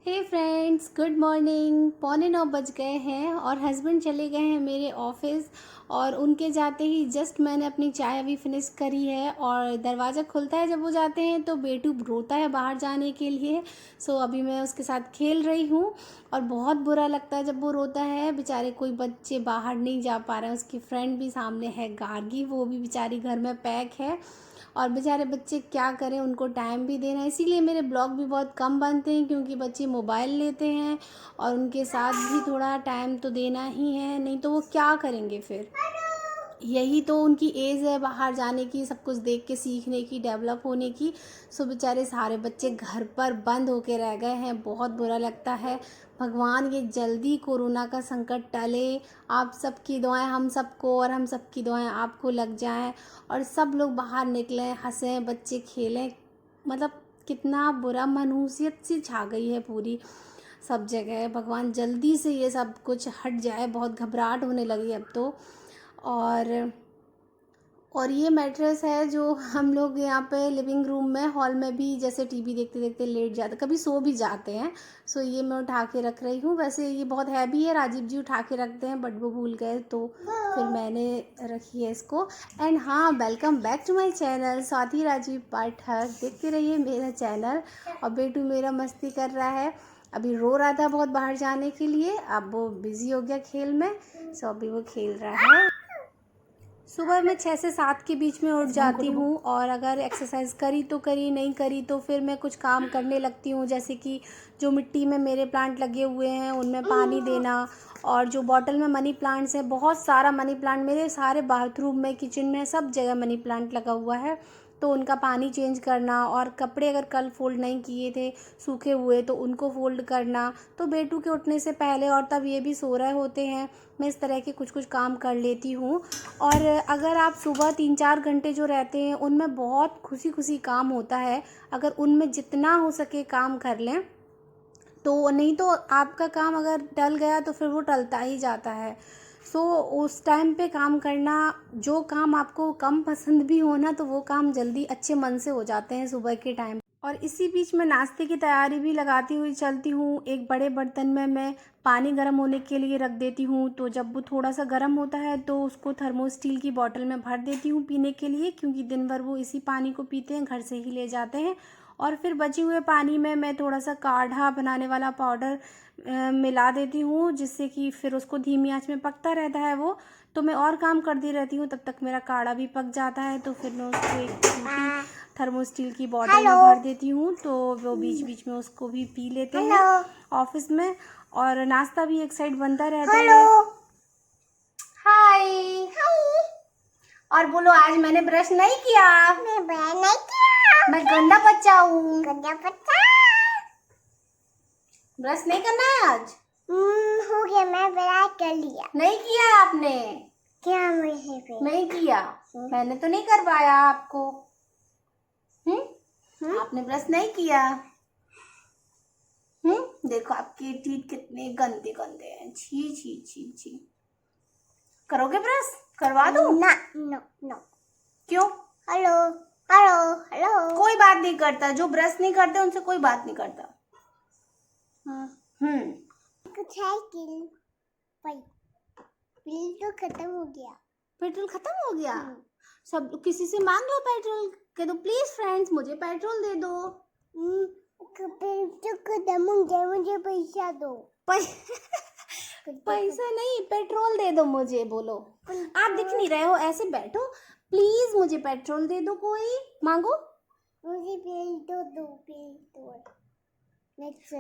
हे friends, good morning. 8:45 बज गए हैं और हस्बैंड चले गए हैं मेरे ऑफिस। और उनके जाते ही जस्ट मैंने अपनी चाय अभी फिनिश करी है और दरवाज़ा खुलता है जब वो जाते हैं तो बेटू रोता है बाहर जाने के लिए। सो अभी मैं उसके साथ खेल रही हूँ और बहुत बुरा लगता है जब वो रोता है। बेचारे कोई बच्चे बाहर नहीं जा पा रहे हैं। उसकी फ्रेंड भी सामने है गार्गी, वो भी बेचारी घर में पैक है और बेचारे बच्चे क्या करें, उनको टाइम भी देना है। इसीलिए मेरे ब्लॉग भी बहुत कम बनते हैं क्योंकि बच्चे मोबाइल लेते हैं और उनके साथ भी थोड़ा टाइम तो देना ही है, नहीं तो वो क्या करेंगे फिर। यही तो उनकी एज है बाहर जाने की, सब कुछ देख के सीखने की, डेवलप होने की। सो बेचारे सारे बच्चे घर पर बंद होके रह गए हैं। बहुत बुरा लगता है। भगवान ये जल्दी कोरोना का संकट टले। आप सबकी दुआएं हम सबको और हम सबकी दुआएं आपको लग जाएं और सब लोग बाहर निकलें, हंसें, बच्चे खेलें। मतलब कितना बुरा, मनहूसियत सी छा गई है पूरी सब जगह। भगवान जल्दी से ये सब कुछ हट जाए। बहुत घबराहट होने लगी अब तो। और ये मैट्रेस है जो हम लोग यहाँ पे लिविंग रूम में, हॉल में भी जैसे टीवी देखते देखते लेट जाते, कभी सो भी जाते हैं। सो ये मैं उठा के रख रही हूँ। वैसे ये बहुत हैवी है, राजीव जी उठा के रखते हैं बट वो भूल गए तो फिर मैंने रखी है इसको। एंड हाँ, welcome back to my channel Swati Rajiv Pathak. देखते रहिए मेरा चैनल। और बेटू मेरा मस्ती कर रहा है, अभी रो रहा था बहुत बाहर जाने के लिए, अब वो बिज़ी हो गया खेल में। सो अभी वो खेल रहा है। सुबह मैं 6 से 7 के बीच में उठ जाती हूँ और अगर एक्सरसाइज करी तो करी, नहीं करी तो फिर मैं कुछ काम करने लगती हूँ। जैसे कि जो मिट्टी में मेरे प्लांट लगे हुए हैं उनमें पानी देना, और जो बॉटल में मनी प्लांट्स है, बहुत सारा मनी प्लांट मेरे सारे बाथरूम में, किचन में, सब जगह मनी प्लांट लगा हुआ है, तो उनका पानी चेंज करना। और कपड़े अगर कल फोल्ड नहीं किए थे सूखे हुए तो उनको फोल्ड करना। तो बेटू के उठने से पहले और तब ये भी सो रहे होते हैं, मैं इस तरह के कुछ कुछ काम कर लेती हूँ। और अगर आप सुबह 3-4 घंटे जो रहते हैं उनमें बहुत खुशी खुशी काम होता है। अगर उनमें जितना हो सके काम कर लें तो, नहीं तो आपका काम अगर टल गया तो फिर वो टलता ही जाता है। सो उस टाइम पे काम करना, जो काम आपको कम पसंद भी हो ना तो वो काम जल्दी अच्छे मन से हो जाते हैं सुबह के टाइम। और इसी बीच मैं नाश्ते की तैयारी भी लगाती हुई चलती हूँ। एक बड़े बर्तन में मैं पानी गर्म होने के लिए रख देती हूँ, तो जब वो थोड़ा सा गर्म होता है तो उसको थर्मोस्टील की बॉटल में भर देती हूँ पीने के लिए, क्योंकि दिन भर वो इसी पानी को पीते हैं, घर से ही ले जाते हैं। और फिर बचे हुए पानी में मैं थोड़ा सा काढ़ा बनाने वाला पाउडर मिला देती हूँ, जिससे कि फिर उसको धीमी आंच में पकता रहता है वो। तो मैं और काम करती रहती हूँ, तब तक मेरा काढ़ा भी पक जाता है। तो फिर मैं उसको एक छोटी थर्मोस्टील की बॉटल में भर देती हूँ, तो वो बीच बीच में उसको भी पी लेते हैं ऑफिस में। और नाश्ता भी एक साइड बनता रहता है। हाय। और बोलो, आज मैंने ब्रश नहीं किया। मैं गंदा बच्चा हूँ। ब्रश नहीं करना है आज? हो गया, मैं ब्रश कर लिया। नहीं किया आपने? क्या मुझे नहीं किया? मैंने तो नहीं करवाया आपको। आपने ब्रश नहीं किया। देखो आपके टीथ कितने गंदे गंदे हैं। छी छी छी छी। करोगे ब्रश? करवा दूं? ना नो नो। क्यों? Hello hello hello. कोई बात नहीं करता, जो ब्रश नहीं करते उनसे कोई बात नहीं करता। कुछ है बिल तो खत्म हो गया। पेट्रोल खत्म हो गया? सब किसी से मांग लो पेट्रोल, कह दो प्लीज फ्रेंड्स मुझे पेट्रोल दे दो। बिल तो खत्म हो गया, मुझे पैसा दो। पैसा नहीं, पेट्रोल दे दो मुझे। बोलो, आप दिख नहीं रहे हो, ऐसे बैठो। प्लीज मुझे पेट्रोल दे दो, कोई मांगो। मुझे बिल दो बिल दो।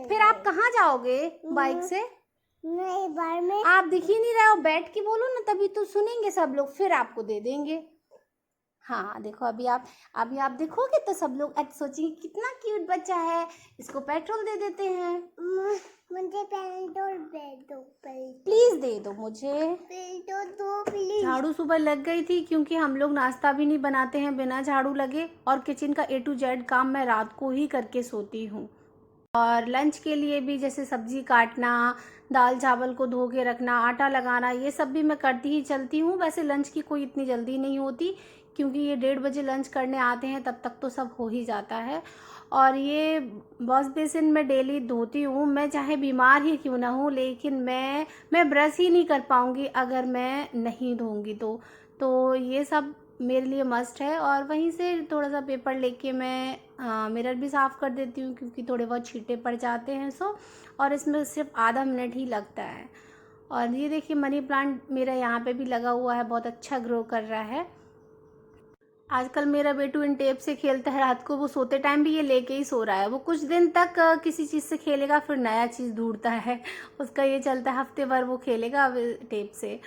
फिर आप कहाँ जाओगे बाइक से? नहीं, बार में आप दिख ही नहीं रहे हो, बैठ के बोलो ना, तभी तो सुनेंगे सब लोग, फिर आपको दे देंगे। हाँ देखो, अभी आप देखोगे तो सब लोग सोचेंगे कितना क्यूट बच्चा है, इसको पेट्रोल दे देते हैं। मुझे पेट्रोल दे दो प्लीज दे दो मुझे। दो प्लीज। झाड़ू सुबह लग गई थी क्योंकि हम लोग नाश्ता भी नहीं बनाते हैं बिना झाड़ू लगे, और किचन का A to Z काम मैं रात को ही करके सोती हूँ। और लंच के लिए भी जैसे सब्जी काटना, दाल चावल को धो के रखना, आटा लगाना, ये सब भी मैं करती ही चलती हूँ। वैसे लंच की कोई इतनी जल्दी नहीं होती क्योंकि ये 1:30 बजे लंच करने आते हैं, तब तक तो सब हो ही जाता है। और ये वॉश बेसिन मैं डेली धोती हूँ, मैं चाहे बीमार ही क्यों ना हूँ, लेकिन मैं ब्रश ही नहीं कर पाऊँगी अगर मैं नहीं धोऊँगी तो ये सब मेरे लिए मस्ट है। और वहीं से थोड़ा सा पेपर लेके मैं मिरर भी साफ़ कर देती हूँ, क्योंकि थोड़े बहुत छींटे पड़ जाते हैं और इसमें सिर्फ आधा मिनट ही लगता है। और ये देखिए मनी प्लांट मेरा यहाँ पे भी लगा हुआ है, बहुत अच्छा ग्रो कर रहा है। आजकल मेरा बेटू इन टेप से खेलता है, रात को वो सोते टाइम भी ये लेके ही सो रहा है। वो कुछ दिन तक किसी चीज़ से खेलेगा, फिर नया चीज़ ढूंढता है। उसका ये चलता है, हफ्ते भर वो खेलेगा अब टेप से।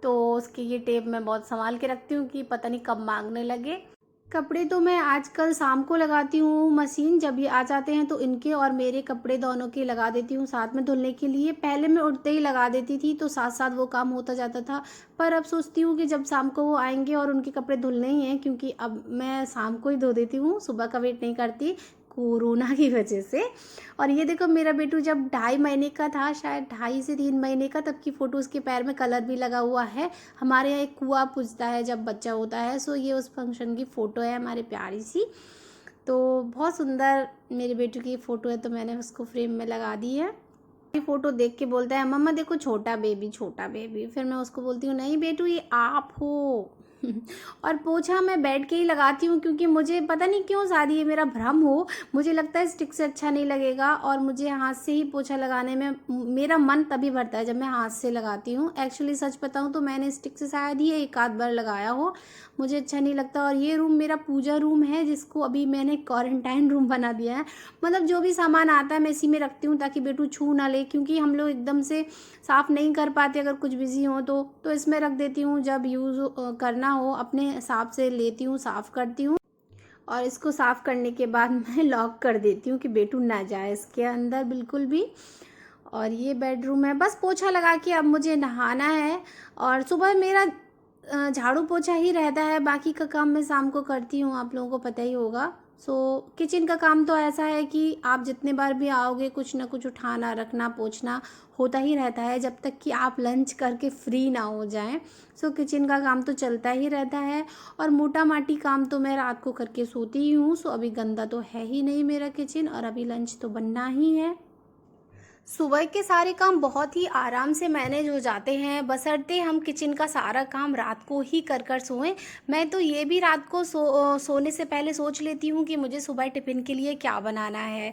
तो उसकी ये टेप मैं बहुत संभाल के रखती हूँ कि पता नहीं कब मांगने लगे। कपड़े तो मैं आजकल शाम को लगाती हूँ मशीन, जब ये आ जाते हैं तो इनके और मेरे कपड़े दोनों के लगा देती हूँ साथ में धुलने के लिए। पहले मैं उठते ही लगा देती थी तो साथ साथ वो काम होता जाता था, पर अब सोचती हूँ कि जब शाम को वो आएंगे और उनके कपड़े धुलने ही हैं, क्योंकि अब मैं शाम को ही धो देती हूँ, सुबह का वेट नहीं करती कोरोना की वजह से। और ये देखो मेरा बेटू जब 2.5 महीने का था, शायद 2.5 से 3 महीने का, तब की फ़ोटो उसके पैर में कलर भी लगा हुआ है। हमारे यहाँ एक कुआं पूजता है जब बच्चा होता है, सो ये उस फंक्शन की फ़ोटो है हमारी प्यारी सी। तो बहुत सुंदर मेरे बेटू की फ़ोटो है, तो मैंने उसको फ्रेम में लगा दी है। ये फ़ोटो देख के बोलता है मम्मा देखो छोटा बेबी छोटा बेबी। फिर मैं उसको बोलती हूँ नहीं बेटू ये आप हो। और पोछा मैं बैठ के ही लगाती हूँ, क्योंकि मुझे पता नहीं क्यों शायद ये मेरा भ्रम हो, मुझे लगता है स्टिक से अच्छा नहीं लगेगा, और मुझे हाथ से ही पोछा लगाने में मेरा मन तभी भरता है जब मैं हाथ से लगाती हूँ। एक्चुअली सच बताऊँ तो मैंने स्टिक से शायद ही एक आध बार लगाया हो, मुझे अच्छा नहीं लगता। और ये रूम मेरा पूजा रूम है, जिसको अभी मैंने क्वारंटाइन रूम बना दिया है। मतलब जो भी सामान आता है मैं इसी में रखती हूँ ताकि बेटू छू ना ले, क्योंकि हम लोग एकदम से साफ़ नहीं कर पाते अगर कुछ बिजी हो तो इसमें रख देती हूँ। जब यूज़ करना हो अपने हिसाब से लेती हूँ, साफ़ करती हूँ, और इसको साफ़ करने के बाद मैं लॉक कर देती हूँ कि बेटू ना जाए इसके अंदर बिल्कुल भी। और ये बेडरूम है, बस पोछा लगा के अब मुझे नहाना है। और सुबह मेरा झाड़ू पोछा ही रहता है, बाकी का काम मैं शाम को करती हूँ, आप लोगों को पता ही होगा। सो किचन का काम तो ऐसा है कि आप जितने बार भी आओगे कुछ ना कुछ उठाना रखना पोछना होता ही रहता है, जब तक कि आप लंच करके फ्री ना हो जाएं। सो किचन का काम तो चलता ही रहता है। और मोटा माटी काम तो मैं रात को करके सोती ही हूँ। सो अभी गंदा तो है ही नहीं मेरा किचन, और अभी लंच तो बनना ही है। सुबह के सारे काम बहुत ही आराम से मैनेज हो जाते हैं, बशर्ते हम किचन का सारा काम रात को ही कर सोएं। मैं तो ये भी रात को सोने से पहले सोच लेती हूँ कि मुझे सुबह टिफ़िन के लिए क्या बनाना है,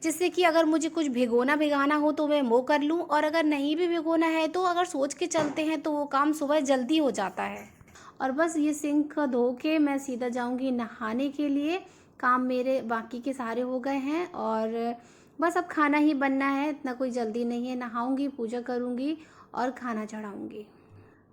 जिससे कि अगर मुझे कुछ भिगोना हो तो मैं वो कर लूँ, और अगर नहीं भी भिगोना है तो अगर सोच के चलते हैं तो वो काम सुबह जल्दी हो जाता है। और बस ये सिंक धो के मैं सीधा जाऊँगी नहाने के लिए। काम मेरे बाकी के सारे हो गए हैं, और बस अब खाना ही बनना है, इतना कोई जल्दी नहीं है। नहाऊंगी, पूजा करूंगी और खाना चढ़ाऊंगी।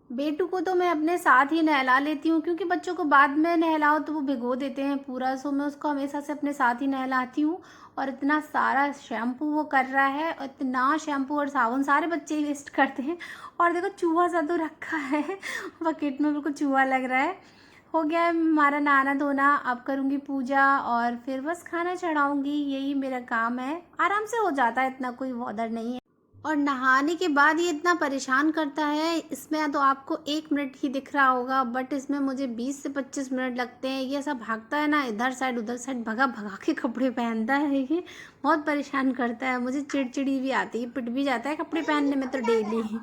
बेटू को तो मैं अपने साथ ही नहला लेती हूँ, क्योंकि बच्चों को बाद में नहलाओ तो वो भिगो देते हैं पूरा। सो मैं उसको हमेशा से अपने साथ ही नहलाती हूँ। और इतना सारा शैम्पू वो कर रहा है, और इतना शैम्पू और साबुन सारे बच्चे ही वेस्ट करते हैं। और देखो चूहा सा तो रखा है बकेट में, बिल्कुल चूहा लग रहा है। हो गया है हमारा नहाना धोना, अब करूँगी पूजा और फिर बस खाना चढ़ाऊँगी, यही मेरा काम है। आराम से हो जाता है, इतना कोई बॉदर नहीं है। और नहाने के बाद ये इतना परेशान करता है, इसमें तो आपको 1 मिनट ही दिख रहा होगा, बट इसमें मुझे 20 से 25 मिनट लगते हैं। ये सब भागता है ना, इधर साइड उधर साइड भगा भगा के कपड़े पहनता है। ये बहुत परेशान करता है, मुझे चिड़चिड़ी भी आती है, पिट भी जाता है कपड़े पहनने में तो डेली ही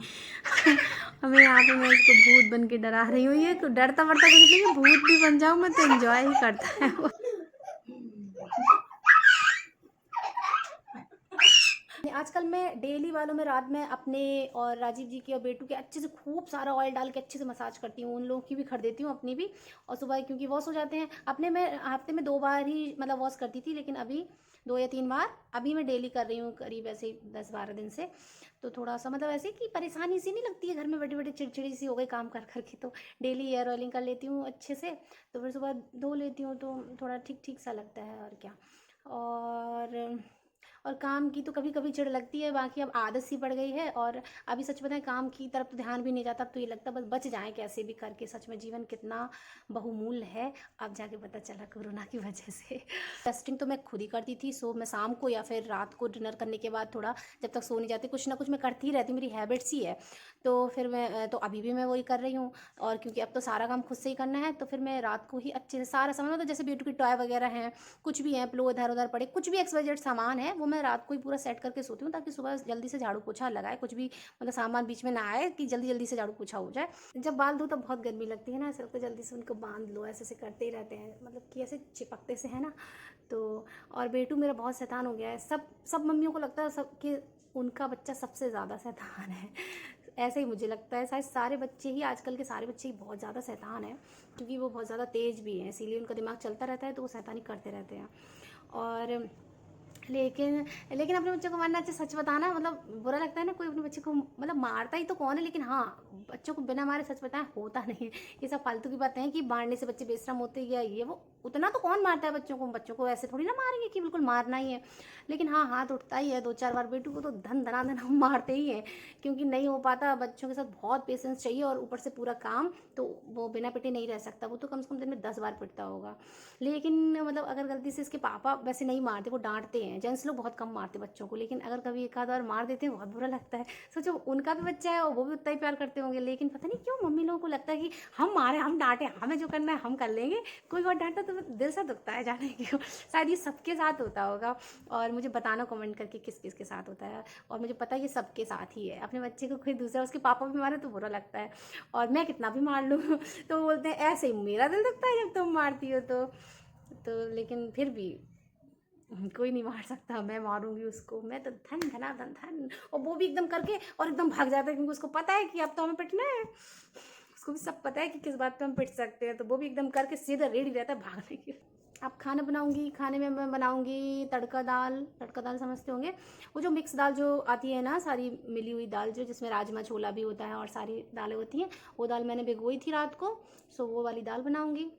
हमें यहाँ पे मैं इसको भूत बन के डरा रही हूँ। ये डरता वरता कुछ नहीं है, भूत भी बन जाऊँ मैं तो एंजॉय ही करता है वो। आजकल मैं डेली वालों में रात में अपने और राजीव जी के और बेटू के अच्छे से खूब सारा ऑयल डाल के अच्छे से मसाज करती हूँ, उन लोगों की भी कर देती हूँ अपनी भी। और सुबह क्योंकि वॉश हो जाते हैं, अपने मैं हफ्ते में 2 बार ही मतलब वॉश करती थी, लेकिन अभी 2 या 3 बार अभी मैं डेली कर रही हूँ, करीब ऐसे 10-12 दिन से। तो थोड़ा सा मतलब ऐसे कि परेशानी सी नहीं लगती है घर में, बड़ी बड़ी चिड़चिड़ी सी हो गई काम कर करके, तो डेली हेयर ऑयलिंग कर लेती हूँ अच्छे से। तो फिर सुबह धो लेती हूँ तो थोड़ा ठीक ठीक सा लगता है, और क्या। और और काम की तो कभी कभी चिढ़ लगती है, बाकी अब आदत सी पड़ गई है। और अभी सच बताएं काम की तरफ तो ध्यान भी नहीं जाता, अब तो ये लगता है बस बच जाएं कैसे भी करके। सच में जीवन कितना बहुमूल्य है, अब जाके पता चला कोरोना की वजह से। टेस्टिंग तो मैं खुद ही करती थी, सो मैं शाम को या फिर रात को डिनर करने के बाद थोड़ा, जब तक सो नहीं जाती, कुछ ना कुछ मैं करती ही रहती हूँ, मेरी हैबिट्स ही है। तो फिर मैं तो अभी भी मैं वही कर रही हूँ। और क्योंकि अब तो सारा काम खुद से ही करना है, तो फिर मैं रात को ही अच्छे से सारा सामान, मतलब जैसे बेटू की टॉय वगैरह हैं, कुछ भी है, प्लो इधर उधर पड़े, कुछ भी XYZ सामान है, वो मैं रात को ही पूरा सेट करके सोती हूँ, ताकि सुबह जल्दी से झाड़ू पोछा लगाए, कुछ भी मतलब सामान बीच में ना आए कि जल्दी जल्दी से झाड़ू पोछा हो जाए। जब बाल धो तब बहुत गर्मी लगती है ना, ऐसा लगता है जल्दी से उनको बांध लो, ऐसे ऐसे करते ही रहते हैं, मतलब कि ऐसे चिपकते से है ना। तो और बेटू मेरा बहुत शैतान हो गया है, सब सब मम्मियों को लगता है सब कि उनका बच्चा सबसे ज़्यादा शैतान है। ऐसे ही मुझे लगता है, शायद सारे बच्चे ही, आजकल के सारे बच्चे ही बहुत ज़्यादा शैतान हैं, क्योंकि वो बहुत ज़्यादा तेज़ भी हैं, इसीलिए उनका दिमाग चलता रहता है, तो वो शैतानी करते रहते हैं। और लेकिन लेकिन अपने बच्चों को मारना, अच्छा सच बताना मतलब बुरा लगता है ना, कोई अपने बच्चे को मतलब मारता ही तो कौन है, लेकिन हाँ बच्चों को बिना मारे सच बताएं होता नहीं है। ये सब फालतू की बातें हैं कि मारने से बच्चे बेशरम होते या ये वो, उतना तो कौन मारता है बच्चों को ऐसे थोड़ी ना मारेंगे कि बिल्कुल मारना ही है। लेकिन हाँ हाथ उठता ही है 2-4 बार, बेटू को तो धन धना धन हम मारते ही हैं, क्योंकि नहीं हो पाता, बच्चों के साथ बहुत पेशेंस चाहिए, और ऊपर से पूरा काम, तो वो बिना पिटे नहीं रह सकता, वो तो कम से कम दिन में 10 बार पिटता होगा। लेकिन मतलब अगर गलती से इसके पापा वैसे नहीं मारते, वो डांटते हैं, जेंट्स लोग बहुत कम मारते बच्चों को, लेकिन अगर कभी एक आध बार मार देते हैं बहुत बुरा लगता है। सोचो उनका भी बच्चा है और वो भी उतना ही प्यार करते होंगे, लेकिन पता नहीं क्यों मम्मी लोगों को लगता है कि हम मारे, हम डांटे, हमें जो करना है हम कर लेंगे, कोई और डांटा तो दिल से दुखता है, जाने क्यों। शायद ये सबके साथ होता होगा, और मुझे बताना कमेंट करके किस किस के साथ होता है। और मुझे पता है ये सबके साथ ही है, अपने बच्चे को कोई दूसरा उसके पापा भी मारे तो बुरा लगता है, और मैं कितना भी मार लूँ तो वो बोलते हैं ऐसे ही मेरा दिल दुखता है जब तुम मारती हो तो लेकिन फिर भी कोई नहीं मार सकता, मैं मारूंगी उसको, मैं तो धन धना धन धन। और वो भी एकदम करके और एकदम भाग जाता है, क्योंकि उसको पता है कि अब तो हमें पिटना है, उसको भी सब पता है कि किस बात पे हम पिट सकते हैं, तो वो भी एकदम करके सीधा रेडी रहता है भागने के। अब खाना बनाऊंगी, खाने में मैं बनाऊंगी तड़का दाल। तड़का दाल समझते होंगे, वो जो मिक्स दाल जो आती है ना, सारी मिली हुई दाल, जो जिसमें राजमा छोला भी होता है और सारी दालें होती हैं, वो दाल मैंने भिगोई थी रात को, सो वो वाली दाल बनाऊंगी।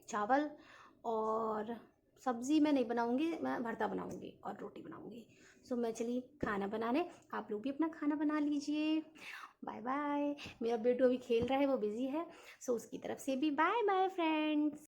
चावल और सब्ज़ी मैं नहीं बनाऊंगी, मैं भरता बनाऊंगी और रोटी बनाऊंगी। सो मैं चली खाना बनाने, आप लोग भी अपना खाना बना लीजिए। Bye bye. मेरा बेटू अभी खेल रहा है, वो बिज़ी है, सो उसकी तरफ से भी बाय बाय फ्रेंड्स।